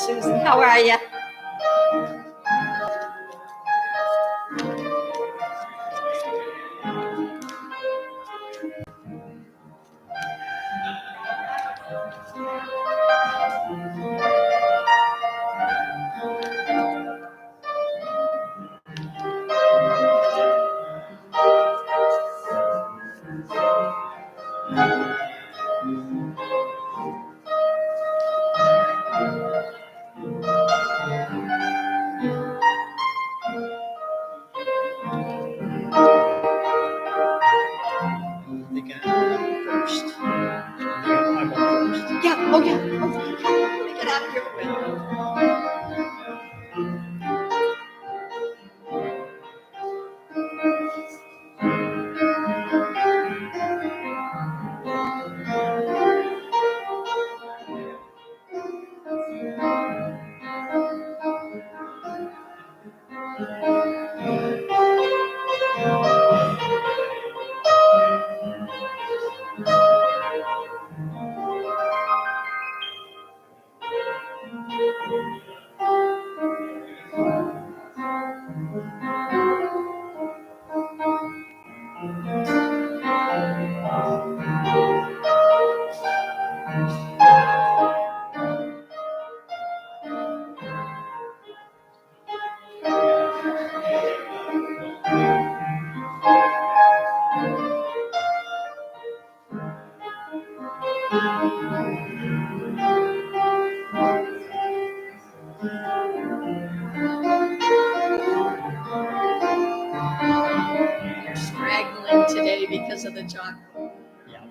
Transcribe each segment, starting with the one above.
Susan. How are you? Yeah, oh yeah. Oh, let me get out of your way. Straggling today because of the chocolate. Yeah.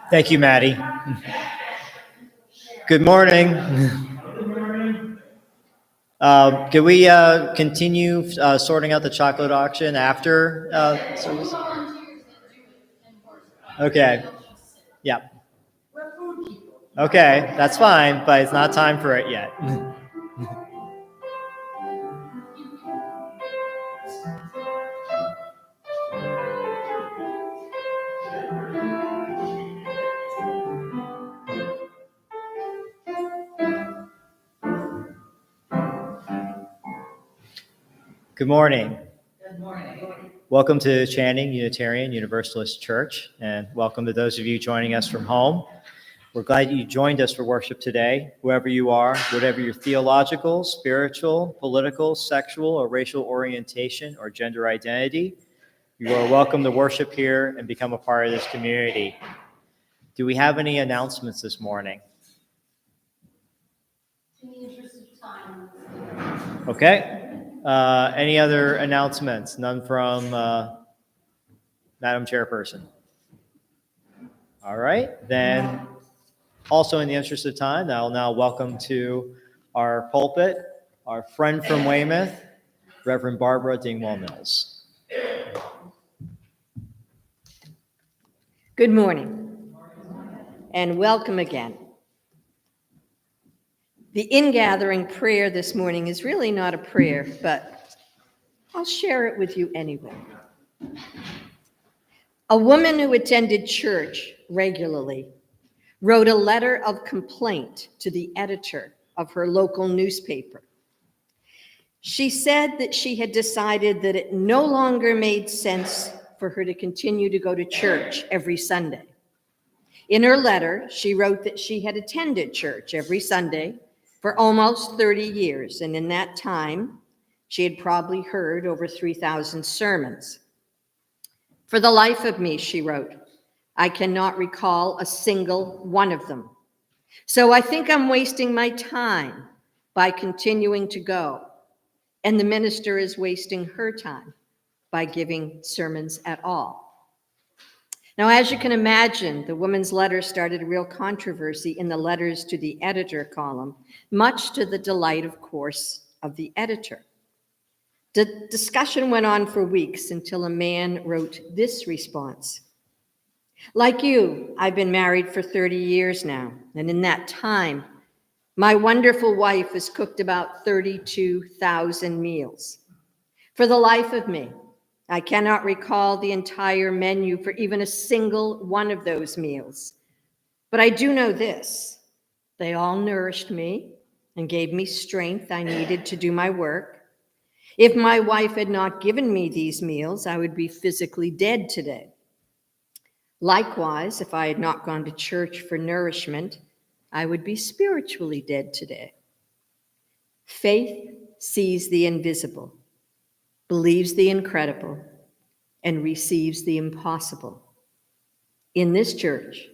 Thank you, Maddie. Good morning. Can we continue sorting out the chocolate auction after service? Okay. Yeah. Okay, that's fine, but it's not time for it yet. Good morning. Good morning. Welcome to Channing Unitarian Universalist Church, and welcome to those of you joining us from home. We're glad you joined us for worship today. Whoever you are, whatever your theological, spiritual, political, sexual, or racial orientation or gender identity, you are welcome to worship here and become a part of this community. Do we have any announcements this morning? In the interest of time. Okay. Any other announcements? None from Madam Chairperson. All right, then also in the interest of time, I'll now welcome to our pulpit our friend from Weymouth, Reverend Barbara Dingwall Mills. Good morning, and welcome again. The ingathering prayer this morning is really not a prayer, but I'll share it with you anyway. A woman who attended church regularly wrote a letter of complaint to the editor of her local newspaper. She said that she had decided that it no longer made sense for her to continue to go to church every Sunday. In her letter, she wrote that she had attended church every Sunday for almost 30 years, and in that time, she had probably heard over 3,000 sermons. For the life of me, she wrote, I cannot recall a single one of them. So I think I'm wasting my time by continuing to go, and the minister is wasting her time by giving sermons at all. Now, as you can imagine, the woman's letter started a real controversy in the letters to the editor column, much to the delight, of course, of the editor. The discussion went on for weeks until a man wrote this response. Like you, I've been married for 30 years now, and in that time, my wonderful wife has cooked about 32,000 meals. For the life of me, I cannot recall the entire menu for even a single one of those meals. But I do know this, they all nourished me and gave me strength I needed to do my work. If my wife had not given me these meals, I would be physically dead today. Likewise, if I had not gone to church for nourishment, I would be spiritually dead today. Faith sees the invisible, believes the incredible, and receives the impossible. In this church,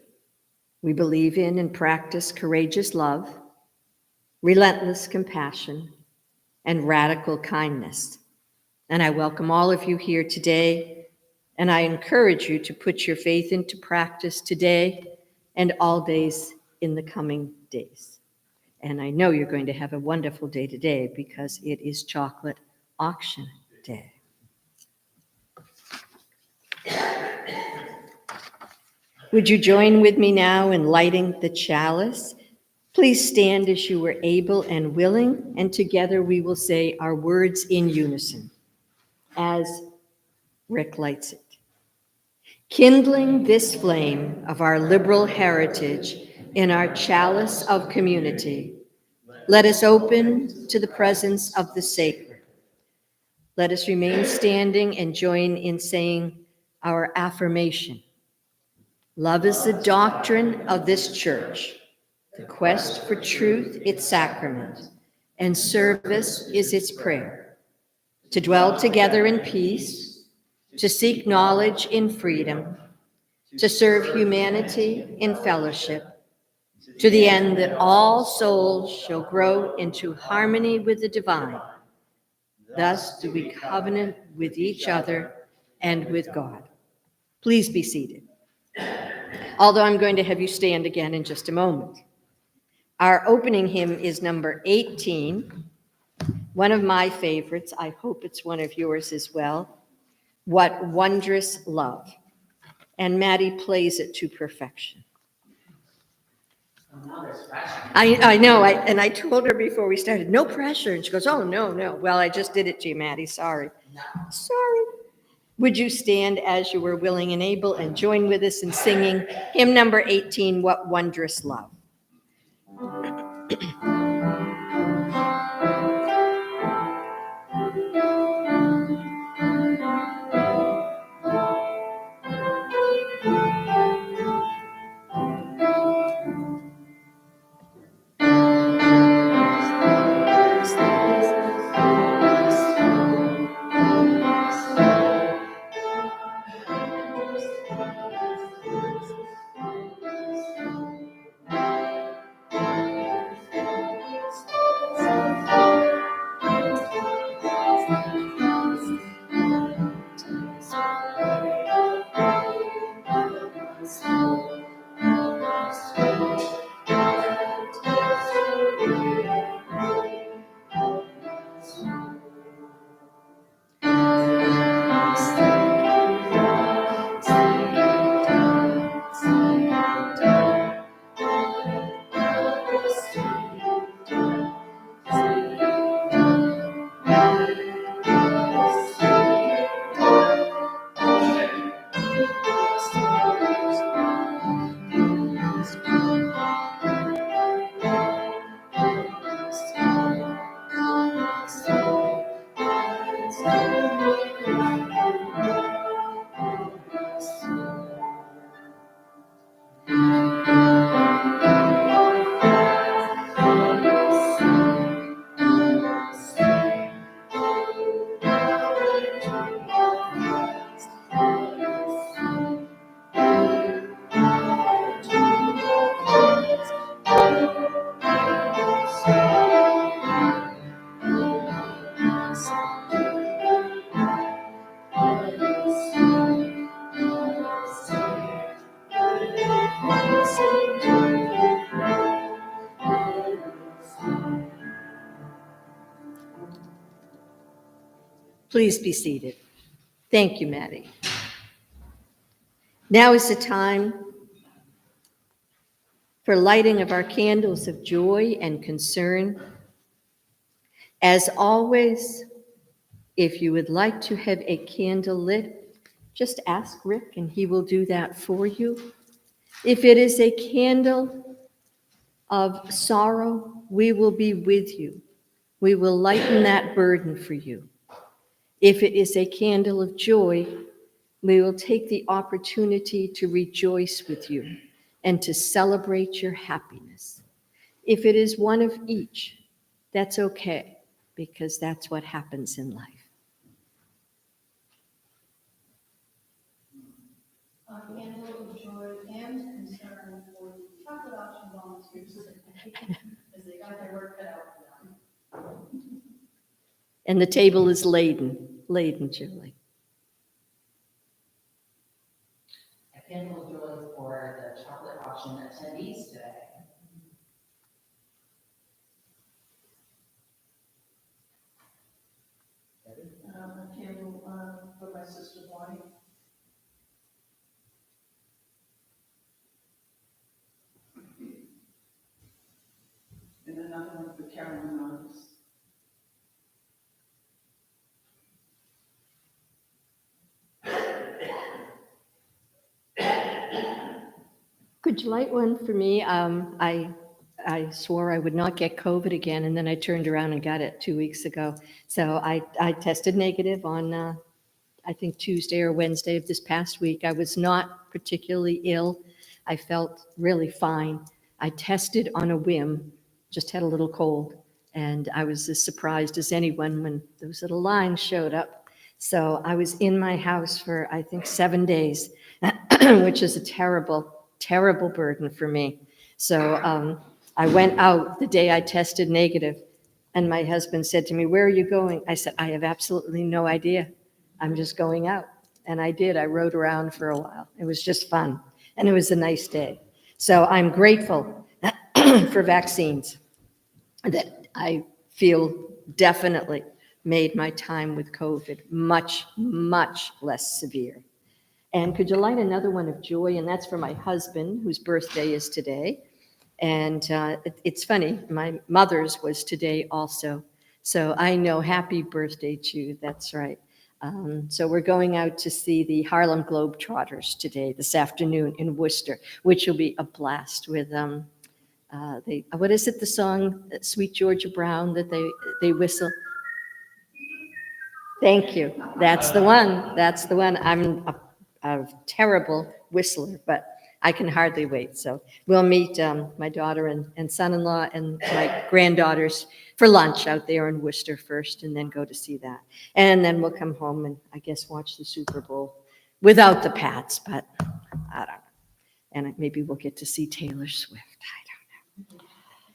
we believe in and practice courageous love, relentless compassion, and radical kindness. And I welcome all of you here today, and I encourage you to put your faith into practice today and all days in the coming days. And I know you're going to have a wonderful day today because it is chocolate auction day. Would you join with me now in lighting the chalice? Please stand as you were able and willing, and together we will say our words in unison as Rick lights it. Kindling this flame of our liberal heritage in our chalice of community, let us open to the presence of the sacred. Let us remain standing and join in saying our affirmation. Love is the doctrine of this church, the quest for truth its sacrament, and service is its prayer. To dwell together in peace, to seek knowledge in freedom, to serve humanity in fellowship, to the end that all souls shall grow into harmony with the divine. Thus do we covenant with each other and with God. Please be seated. Although I'm going to have you stand again in just a moment. Our opening hymn is number 18, one of my favorites. I hope it's one of yours as well. What Wondrous Love. And Maddie plays it to perfection. I know, and I told her before we started, no pressure. And she goes, oh, no. Well, I just did it to you, Maddie, sorry. Sorry. Would you stand as you were willing and able and join with us in singing hymn number 18, What Wondrous Love. Please be seated. Thank you, Maddie. Now is the time for lighting of our candles of joy and concern. As always, if you would like to have a candle lit, just ask Rick and he will do that for you. If it is a candle of sorrow, we will be with you. We will lighten that burden for you. If it is a candle of joy, we will take the opportunity to rejoice with you and to celebrate your happiness. If it is one of each, that's okay, because that's what happens in life. A candle of joy and concern for the chocolate auction volunteers as they got their work cut out for them. And the table is laden, Julie. A candle of joy for the chocolate auction attendees today. A candle for my sister Bonnie. And another one for Carolyn Rose. Could you light one for me? I swore I would not get COVID again, and then I turned around and got it 2 weeks ago. So I tested negative on, I think, Tuesday or Wednesday of this past week. I was not particularly ill. I felt really fine. I tested on a whim, just had a little cold, and I was as surprised as anyone when those little lines showed up. So I was in my house for, I think, 7 days, which is a terrible, terrible burden for me. So I went out the day I tested negative, and my husband said to me, "Where are you going?" I said, "I have absolutely no idea. I'm just going out." And I did. I rode around for a while. It was just fun, and it was a nice day. So I'm grateful for vaccines that I feel definitely made my time with COVID much, much less severe. And could you light another one of joy? And that's for my husband, whose birthday is today. And it's funny, my mother's was today also. So I know, happy birthday to you, that's right. So we're going out to see the Harlem Globetrotters today, this afternoon in Worcester, which will be a blast with, what is it, the song, Sweet Georgia Brown, that they whistle? Thank you, that's the one, that's the one. I'm a terrible whistler, but I can hardly wait. So we'll meet my daughter and son-in-law and my granddaughters for lunch out there in Worcester first, and then go to see that. And then we'll come home and I guess watch the Super Bowl without the Pats, but I don't know. And maybe we'll get to see Taylor Swift. I don't know.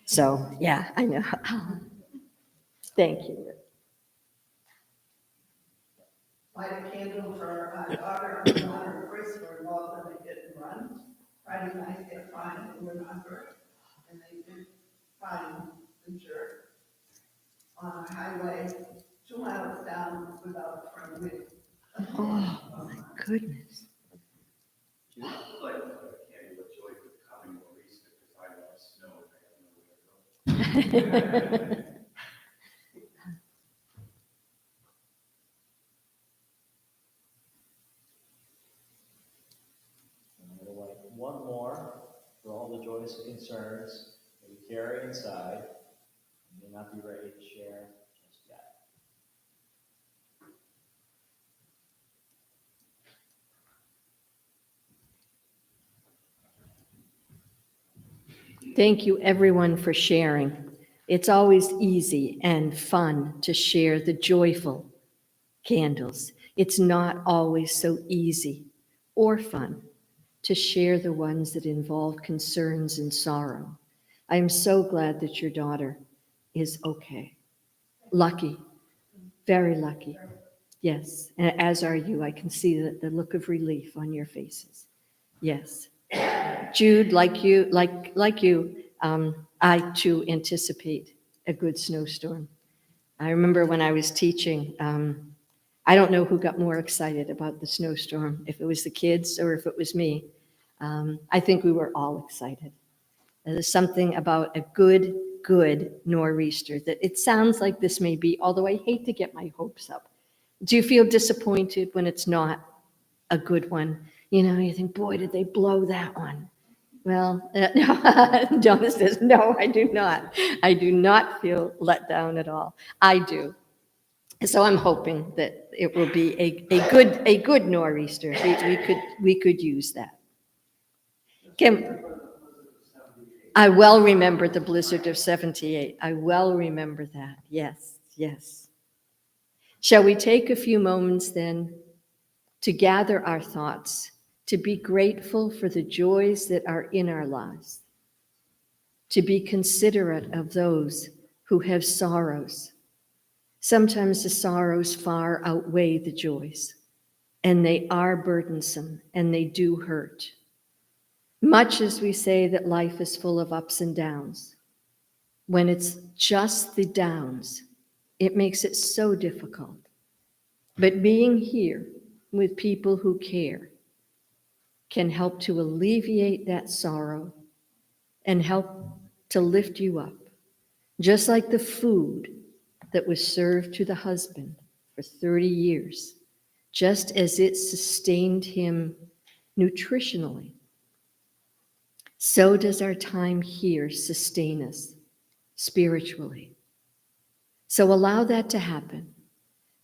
So yeah, I know. Thank you. Light a candle for our daughter and Chris were involved in a hit and run. Friday night, they fined and remember, and they did find the jerk on a highway 2 miles down without a front wheel. Oh my goodness. I'd like to put a candle of joy for the coming Maurice because I love snow and I have nowhere to go. I'm going to light one more for all the joys and concerns that we carry inside. You may not be ready to share just yet. Thank you, everyone, for sharing. It's always easy and fun to share the joyful candles. It's not always so easy or fun to share the ones that involve concerns and sorrow. I am so glad that your daughter is okay. Lucky, very lucky. Yes, as are you. I can see the look of relief on your faces. Yes. Jude, like you, I too anticipate a good snowstorm. I remember when I was teaching, I don't know who got more excited about the snowstorm, if it was the kids or if it was me. I think we were all excited. There's something about a good nor'easter that it sounds like this may be, although I hate to get my hopes up. Do you feel disappointed when it's not a good one? You know, you think, boy, did they blow that one? Well, Donna says, no, I do not. I do not feel let down at all. I do. So I'm hoping that it will be a good nor'easter. We could use that. Kim, I well remember the blizzard of 78. I well remember that. Yes, yes. Shall we take a few moments then to gather our thoughts, to be grateful for the joys that are in our lives, to be considerate of those who have sorrows. Sometimes the sorrows far outweigh the joys, and they are burdensome, and they do hurt. Much as we say that life is full of ups and downs, when it's just the downs, it makes it so difficult. But being here with people who care can help to alleviate that sorrow and help to lift you up. Just like the food that was served to the husband for 30 years, just as it sustained him nutritionally, so does our time here sustain us spiritually. So allow that to happen.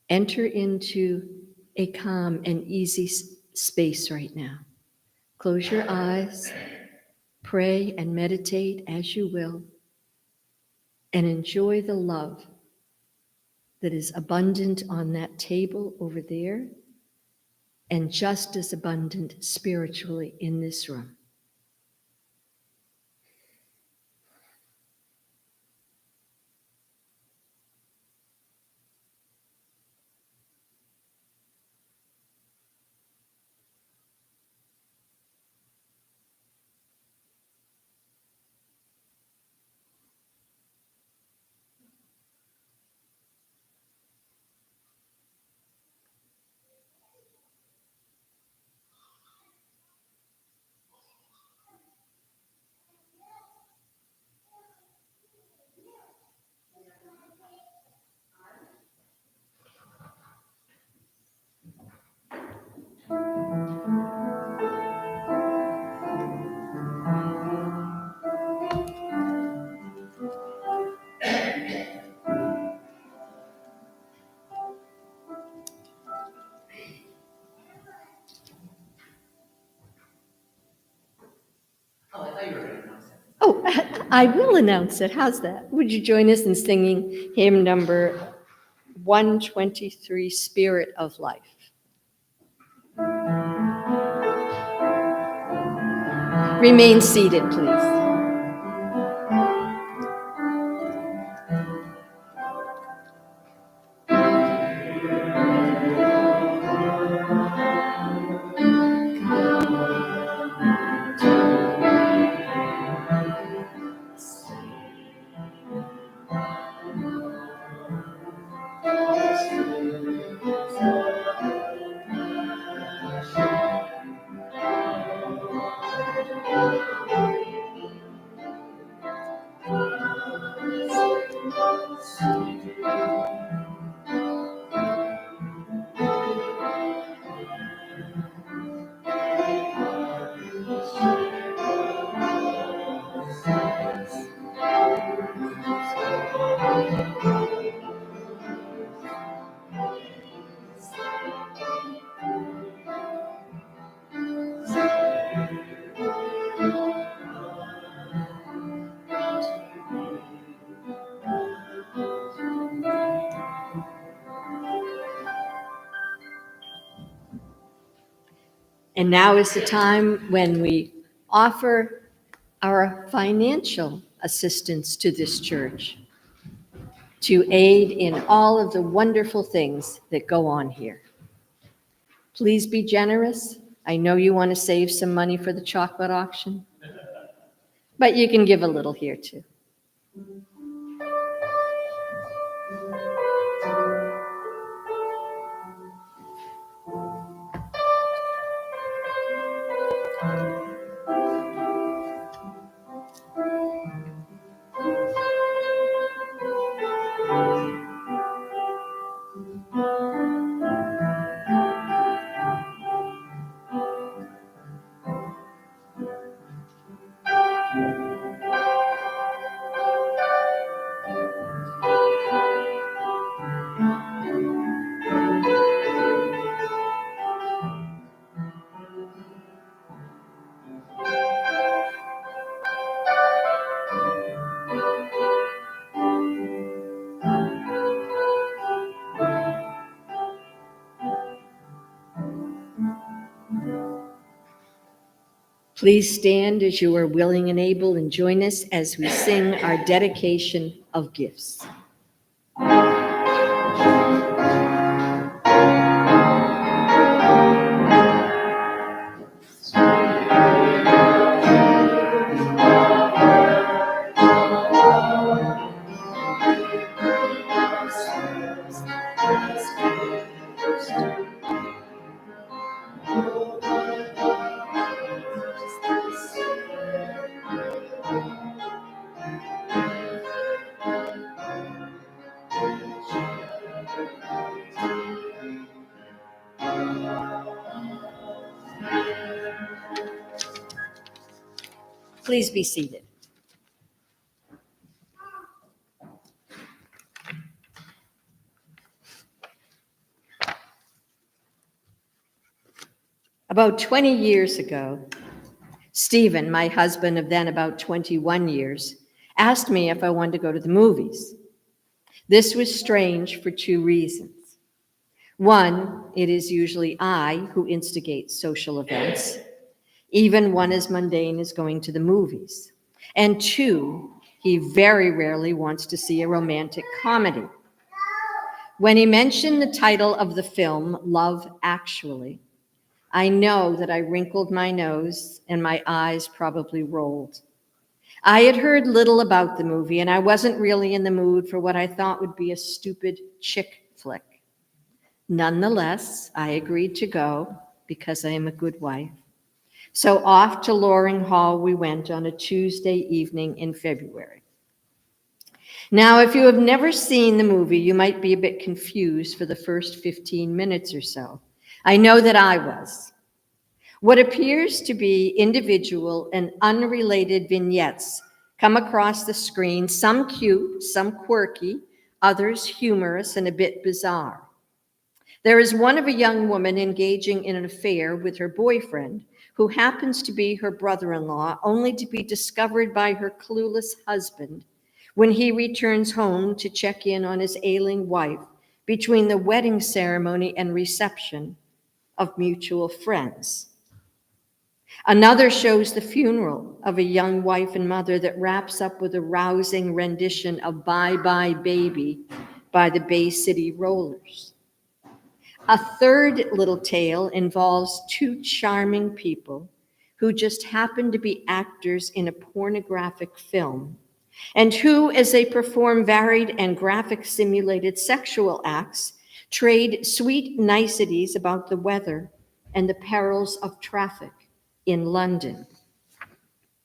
Enter into a calm and easy space right now. Close your eyes, pray and meditate as you will, and enjoy the love that is abundant on that table over there, and just as abundant spiritually in this room. Oh, I thought you were going to announce it. Oh, I will announce it. How's that? Would you join us in singing hymn number 123, Spirit of Life? Remain seated, please. And now is the time when we offer our financial assistance to this church to aid in all of the wonderful things that go on here. Please be generous. I know you want to save some money for the chocolate auction, but you can give a little here too. Please stand as you are willing and able and join us as we sing our dedication of gifts. Please be seated. About 20 years ago, Stephen, my husband of then about 21 years, asked me if I wanted to go to the movies. This was strange for two reasons. One, it is usually I who instigate social events, even one as mundane as going to the movies. And two, he very rarely wants to see a romantic comedy. When he mentioned the title of the film, Love Actually, I know that I wrinkled my nose and my eyes probably rolled. I had heard little about the movie, and I wasn't really in the mood for what I thought would be a stupid chick flick. Nonetheless, I agreed to go because I am a good wife. So off to Loring Hall we went on a Tuesday evening in February. Now, if you have never seen the movie, you might be a bit confused for the first 15 minutes or so. I know that I was. What appears to be individual and unrelated vignettes come across the screen, some cute, some quirky, others humorous and a bit bizarre. There is one of a young woman engaging in an affair with her boyfriend, who happens to be her brother-in-law, only to be discovered by her clueless husband when he returns home to check in on his ailing wife between the wedding ceremony and reception of mutual friends. Another shows the funeral of a young wife and mother that wraps up with a rousing rendition of Bye Bye Baby by the Bay City Rollers. A third little tale involves two charming people who just happen to be actors in a pornographic film, and who, as they perform varied and graphic simulated sexual acts, trade sweet niceties about the weather and the perils of traffic in London.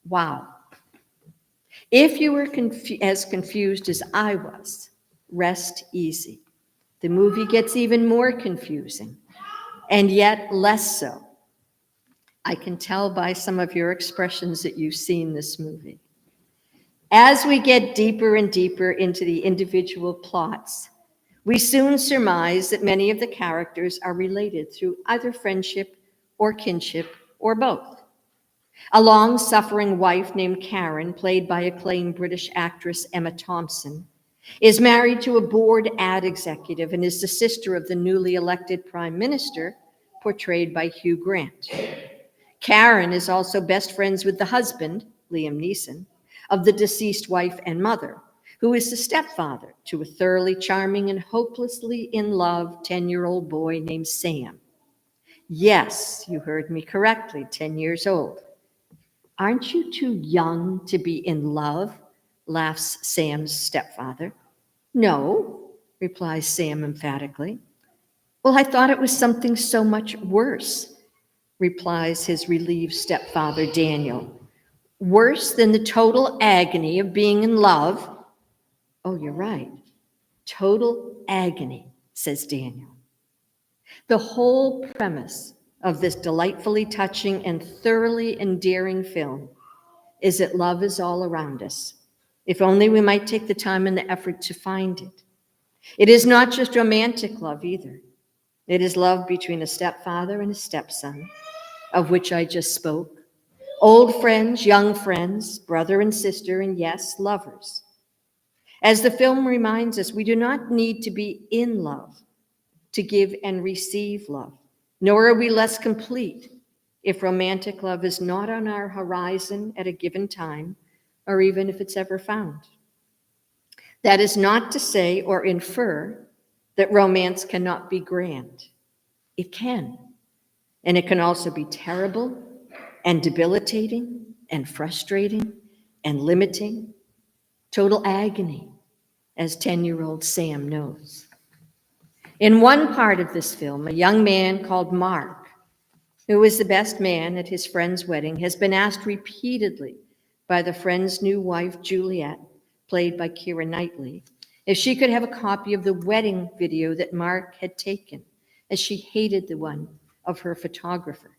Wow. If you were as confused as I was, rest easy. The movie gets even more confusing, and yet less so. I can tell by some of your expressions that you've seen this movie. As we get deeper and deeper into the individual plots, we soon surmise that many of the characters are related through either friendship or kinship or both. A long-suffering wife named Karen, played by acclaimed British actress Emma Thompson, is married to a bored ad executive and is the sister of the newly elected prime minister, portrayed by Hugh Grant. Karen is also best friends with the husband, Liam Neeson, of the deceased wife and mother, who is the stepfather to a thoroughly charming and hopelessly in love 10-year-old boy named Sam. Yes, you heard me correctly, 10 years old. Aren't you too young to be in love? Laughs Sam's stepfather. No, replies Sam emphatically. Well, I thought it was something so much worse, replies his relieved stepfather, Daniel. Worse than the total agony of being in love? Oh, you're right. Total agony, says Daniel. The whole premise of this delightfully touching and thoroughly endearing film is that love is all around us, if only we might take the time and the effort to find it. It is not just romantic love either. It is love between a stepfather and a stepson, of which I just spoke, old friends, young friends, brother and sister, and yes, lovers. As the film reminds us, we do not need to be in love to give and receive love, nor are we less complete if romantic love is not on our horizon at a given time, or even if it's ever found. That is not to say or infer that romance cannot be grand. It can. And it can also be terrible and debilitating and frustrating and limiting, total agony, as 10-year-old Sam knows. In one part of this film, a young man called Mark, who was the best man at his friend's wedding, has been asked repeatedly by the friend's new wife, Juliet, played by Keira Knightley, if she could have a copy of the wedding video that Mark had taken, as she hated the one of her photographer.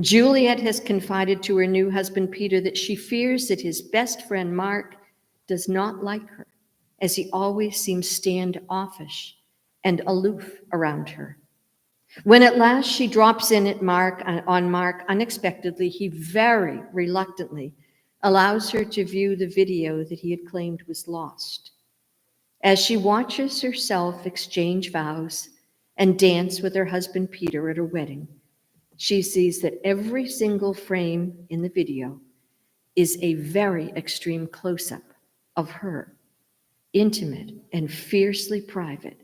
Juliet has confided to her new husband, Peter, that she fears that his best friend, Mark, does not like her, as he always seems standoffish and aloof around her. When at last she drops in on Mark unexpectedly, he very reluctantly allows her to view the video that he had claimed was lost. As she watches herself exchange vows and dance with her husband Peter at her wedding, she sees that every single frame in the video is a very extreme close-up of her, intimate and fiercely private.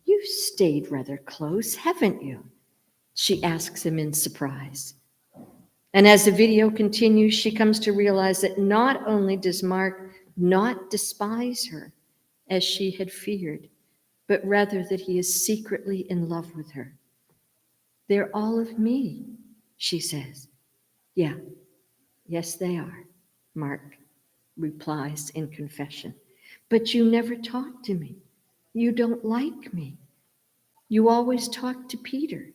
"You've stayed rather close, haven't you?" she asks him in surprise. And as the video continues, she comes to realize that not only does Mark not despise her, as she had feared, but rather that he is secretly in love with her. "They're all of me," she says. "Yeah, yes, they are," Mark replies in confession. "But you never talk to me. You don't like me. You always talk to Peter."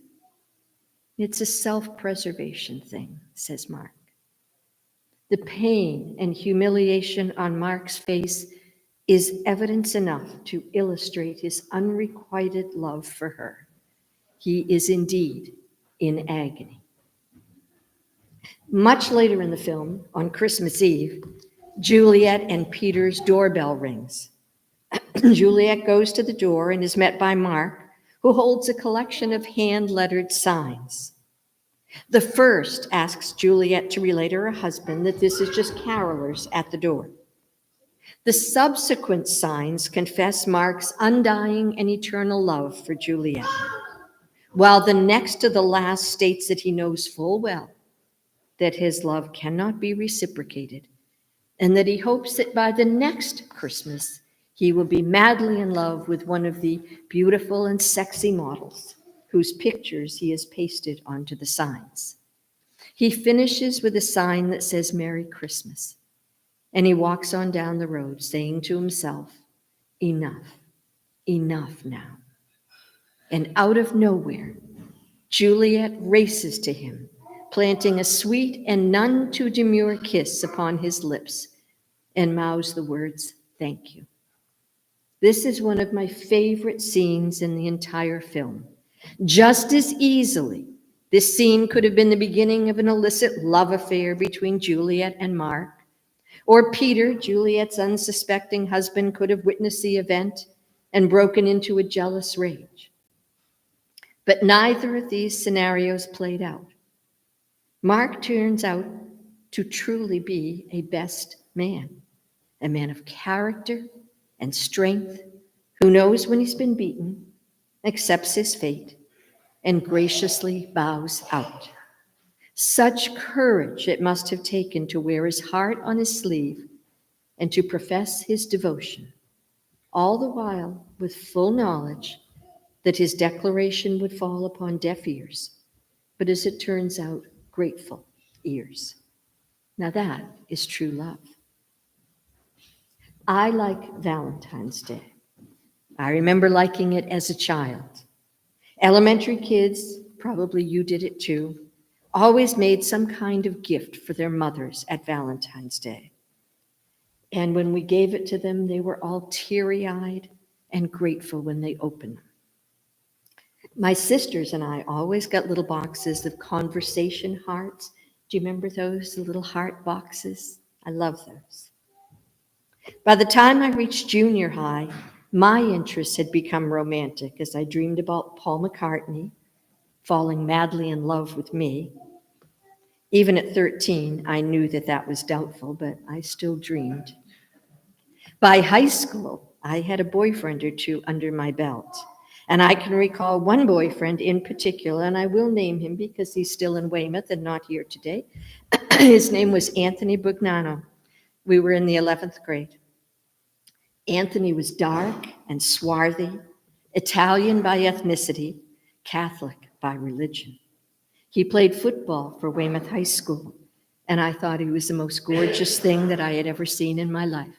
"It's a self-preservation thing," says Mark. The pain and humiliation on Mark's face is evidence enough to illustrate his unrequited love for her. He is indeed in agony. Much later in the film, on Christmas Eve, Juliet and Peter's doorbell rings. Juliet goes to the door and is met by Mark, who holds a collection of hand-lettered signs. The first asks Juliet to relay to her husband that this is just carolers at the door. The subsequent signs confess Mark's undying and eternal love for Juliet, while the next to the last states that he knows full well that his love cannot be reciprocated, and that he hopes that by the next Christmas, he will be madly in love with one of the beautiful and sexy models whose pictures he has pasted onto the signs. He finishes with a sign that says "Merry Christmas," and he walks on down the road saying to himself, "Enough, enough now." And out of nowhere, Juliet races to him, planting a sweet and none too demure kiss upon his lips, and mouths the words, "Thank you." This is one of my favorite scenes in the entire film. Just as easily, this scene could have been the beginning of an illicit love affair between Juliet and Mark, or Peter, Juliet's unsuspecting husband, could have witnessed the event and broken into a jealous rage. But neither of these scenarios played out. Mark turns out to truly be a best man, a man of character and strength, who knows when he's been beaten, accepts his fate, and graciously bows out. Such courage it must have taken to wear his heart on his sleeve and to profess his devotion, all the while with full knowledge that his declaration would fall upon deaf ears, but as it turns out, grateful ears. Now that is true love. I like Valentine's Day. I remember liking it as a child. Elementary kids, probably you did it too, always made some kind of gift for their mothers at Valentine's Day. And when we gave it to them, they were all teary-eyed and grateful when they opened them. My sisters and I always got little boxes of conversation hearts. Do you remember those, the little heart boxes? I love those. By the time I reached junior high, my interests had become romantic as I dreamed about Paul McCartney, falling madly in love with me. Even at 13, I knew that that was doubtful, but I still dreamed. By high school, I had a boyfriend or two under my belt. And I can recall one boyfriend in particular, and I will name him because he's still in Weymouth and not here today. His name was Anthony Bugnano. We were in the 11th grade. Anthony was dark and swarthy, Italian by ethnicity, Catholic by religion. He played football for Weymouth High School, and I thought he was the most gorgeous thing that I had ever seen in my life.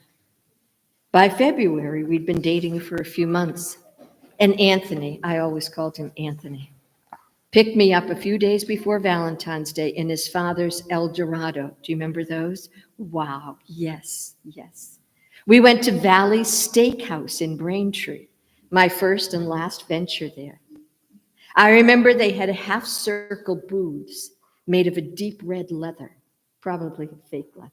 By February, we'd been dating for a few months, and Anthony, I always called him Anthony, picked me up a few days before Valentine's Day in his father's El Dorado. Do you remember those? Wow, yes, yes. We went to Valley Steakhouse in Braintree, my first and last venture there. I remember they had half-circle booths made of a deep red leather, probably fake leather.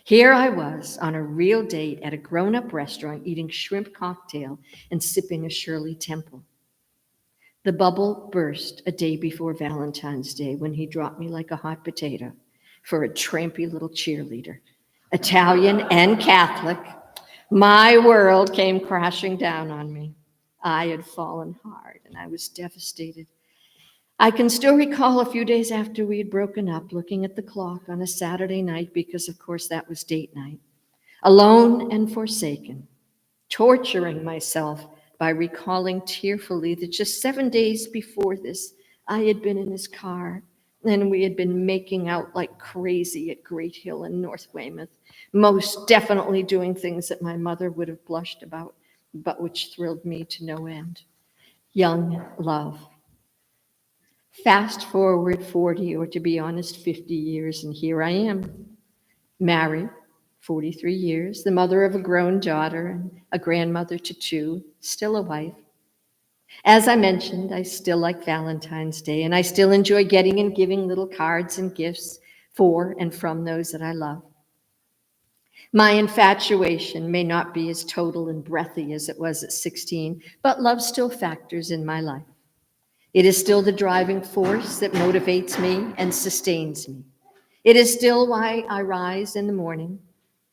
Here I was on a real date at a grown-up restaurant eating shrimp cocktail and sipping a Shirley Temple. The bubble burst a day before Valentine's Day when he dropped me like a hot potato for a trampy little cheerleader. Italian and Catholic, my world came crashing down on me. I had fallen hard and I was devastated. I can still recall a few days after we had broken up, looking at the clock on a Saturday night, because of course that was date night, alone and forsaken, torturing myself by recalling tearfully that just 7 days before this, I had been in his car and we had been making out like crazy at Great Hill in North Weymouth, most definitely doing things that my mother would have blushed about, but which thrilled me to no end. Young love. Fast forward 40, or to be honest, 50 years, and here I am, married, 43 years, the mother of a grown daughter and a grandmother to two, still a wife. As I mentioned, I still like Valentine's Day, and I still enjoy getting and giving little cards and gifts for and from those that I love. My infatuation may not be as total and breathy as it was at 16, but love still factors in my life. It is still the driving force that motivates me and sustains me. It is still why I rise in the morning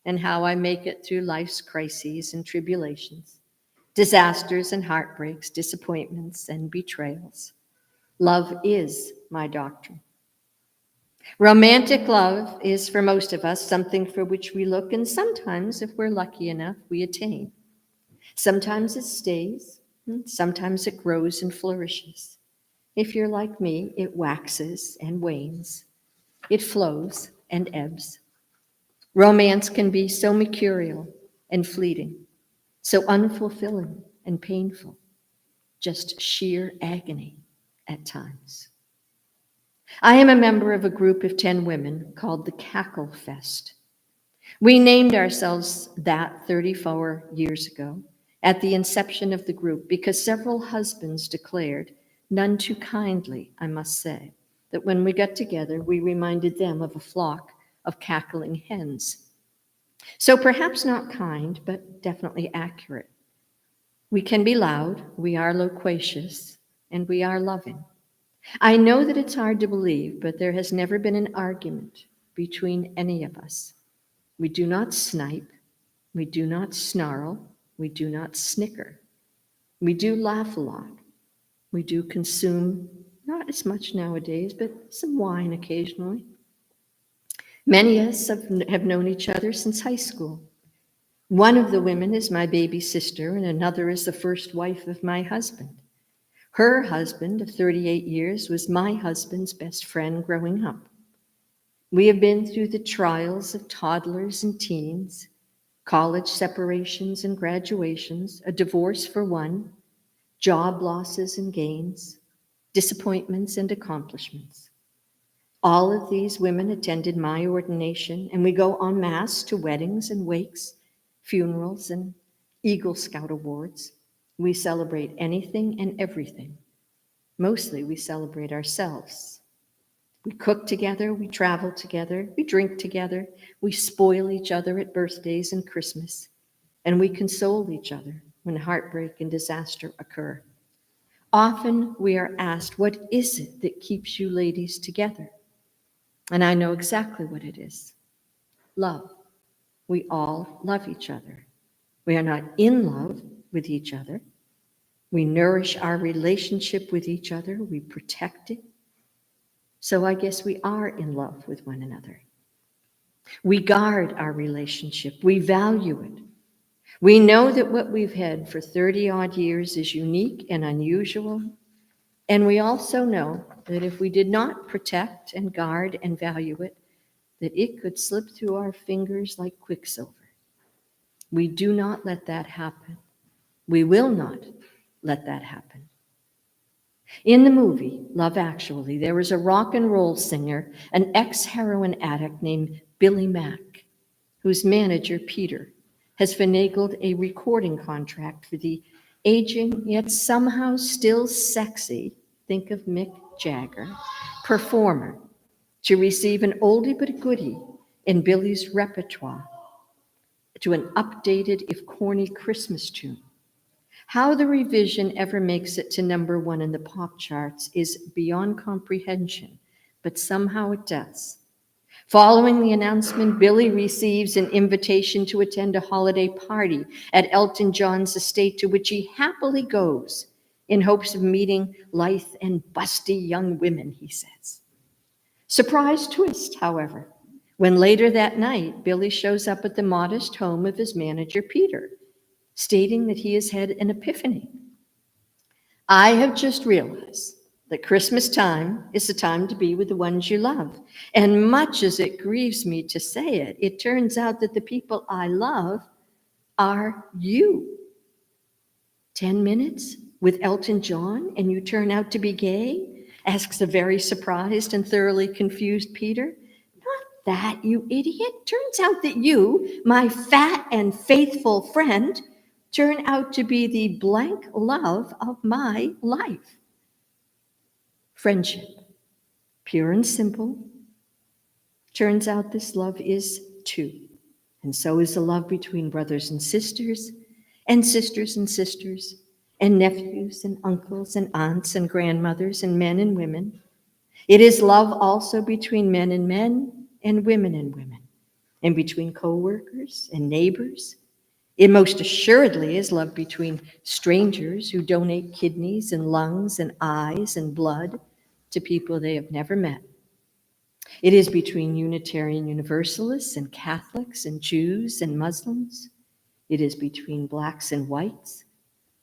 and how I make it through life's crises and tribulations, disasters and heartbreaks, disappointments and betrayals. Love is my doctrine. Romantic love is, for most of us, something for which we look, and sometimes, if we're lucky enough, we attain. Sometimes it stays, sometimes it grows and flourishes. If you're like me, it waxes and wanes. It flows and ebbs. Romance can be so mercurial and fleeting, so unfulfilling and painful, just sheer agony at times. I am a member of a group of 10 women called the Cackle Fest. We named ourselves that 34 years ago at the inception of the group because several husbands declared, none too kindly, I must say, that when we got together, we reminded them of a flock of cackling hens. So perhaps not kind, but definitely accurate. We can be loud, we are loquacious, and we are loving. I know that it's hard to believe, but there has never been an argument between any of us. We do not snipe, we do not snarl, we do not snicker. We do laugh a lot. We do consume, not as much nowadays, but some wine occasionally. Many of us have known each other since high school. One of the women is my baby sister, and another is the first wife of my husband. Her husband of 38 years was my husband's best friend growing up. We have been through the trials of toddlers and teens, college separations and graduations, a divorce for one, job losses and gains, disappointments and accomplishments. All of these women attended my ordination, and we go en masse to weddings and wakes, funerals and Eagle Scout awards. We celebrate anything and everything. Mostly we celebrate ourselves. We cook together, we travel together, we drink together, we spoil each other at birthdays and Christmas, and we console each other when heartbreak and disaster occur. Often we are asked, what is it that keeps you ladies together? And I know exactly what it is. Love. We all love each other. We are not in love with each other. We nourish our relationship with each other. We protect it. So I guess we are in love with one another. We guard our relationship. We value it. We know that what we've had for 30-odd years is unique and unusual. And we also know that if we did not protect and guard and value it, that it could slip through our fingers like quicksilver. We do not let that happen. We will not let that happen. In the movie Love Actually, there was a rock and roll singer, an ex-heroin addict named Billy Mack, whose manager, Peter, has finagled a recording contract for the aging yet somehow still sexy, think of Mick Jagger, performer to receive an oldie but a goodie in Billy's repertoire to an updated, if corny, Christmas tune. How the revision ever makes it to #1 in the pop charts is beyond comprehension, but somehow it does. Following the announcement, Billy receives an invitation to attend a holiday party at Elton John's estate, to which he happily goes in hopes of meeting lithe and busty young women, he says. Surprise twist, however, when later that night, Billy shows up at the modest home of his manager, Peter, stating that he has had an epiphany. I have just realized that Christmas time is the time to be with the ones you love. And much as it grieves me to say it, it turns out that the people I love are you. 10 minutes with Elton John and you turn out to be gay? Asks a very surprised and thoroughly confused Peter. Not that, you idiot. Turns out that you, my fat and faithful friend, turn out to be the blank love of my life. Friendship, pure and simple. Turns out this love is two. And so is the love between brothers and sisters, and sisters and sisters, and nephews and uncles and aunts and grandmothers and men and women. It is love also between men and women, and between co-workers and neighbors. It most assuredly is love between strangers who donate kidneys and lungs and eyes and blood to people they have never met. It is between Unitarian Universalists and Catholics and Jews and Muslims. It is between blacks and whites.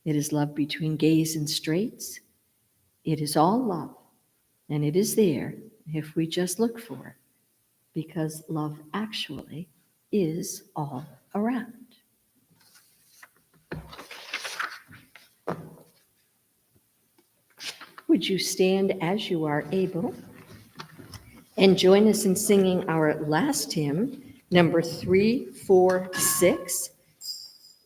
It is love between gays and straights. It is all love, and it is there if we just look for it, because love actually is all around. Would you stand as you are able and join us in singing our last hymn, number 346.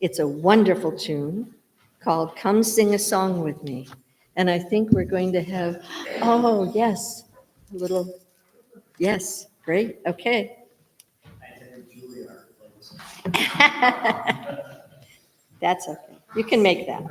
It's a wonderful tune called Come Sing a Song With Me. And I think we're going to have, oh, yes, a little, yes, great, okay. That's okay. You can make that.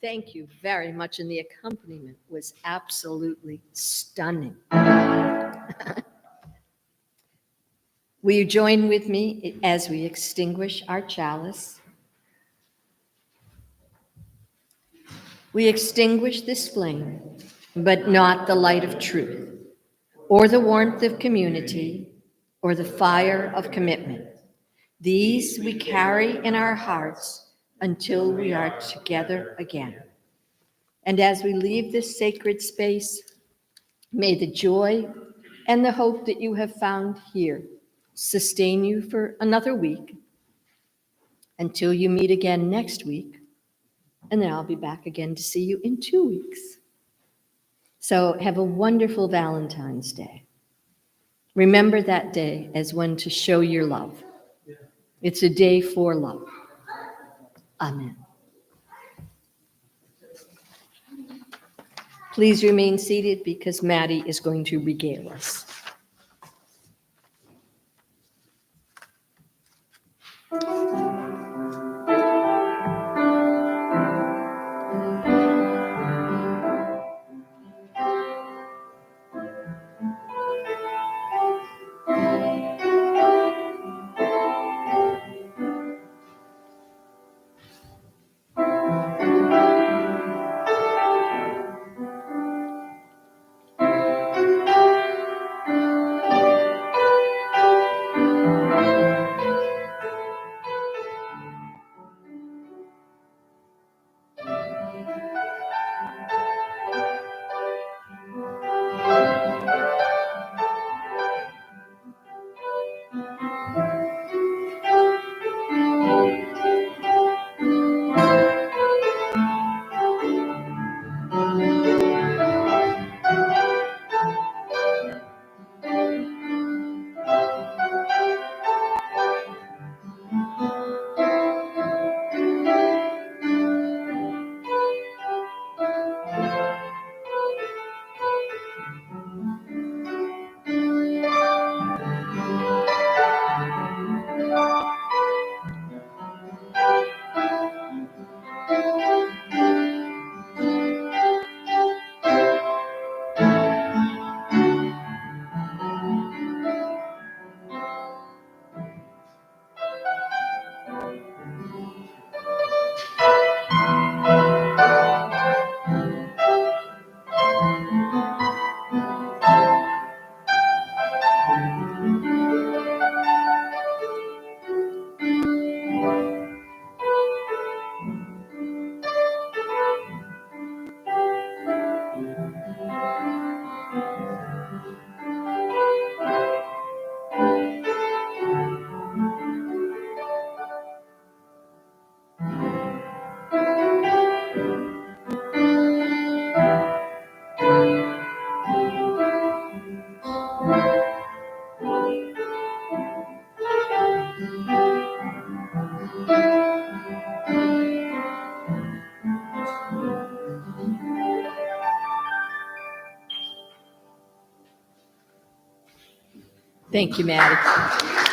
Thank you very much, and the accompaniment was absolutely stunning. Will you join with me as we extinguish our chalice? We extinguish this flame, but not the light of truth, or the warmth of community, or the fire of commitment. These we carry in our hearts until we are together again. And as we leave this sacred space, may the joy and the hope that you have found here sustain you for another week until you meet again next week. And then I'll be back again to see you in 2 weeks. So have a wonderful Valentine's Day. Remember that day as one to show your love. It's a day for love. Amen. Please remain seated because Maddie is going to regale us. Thank you, Maddie.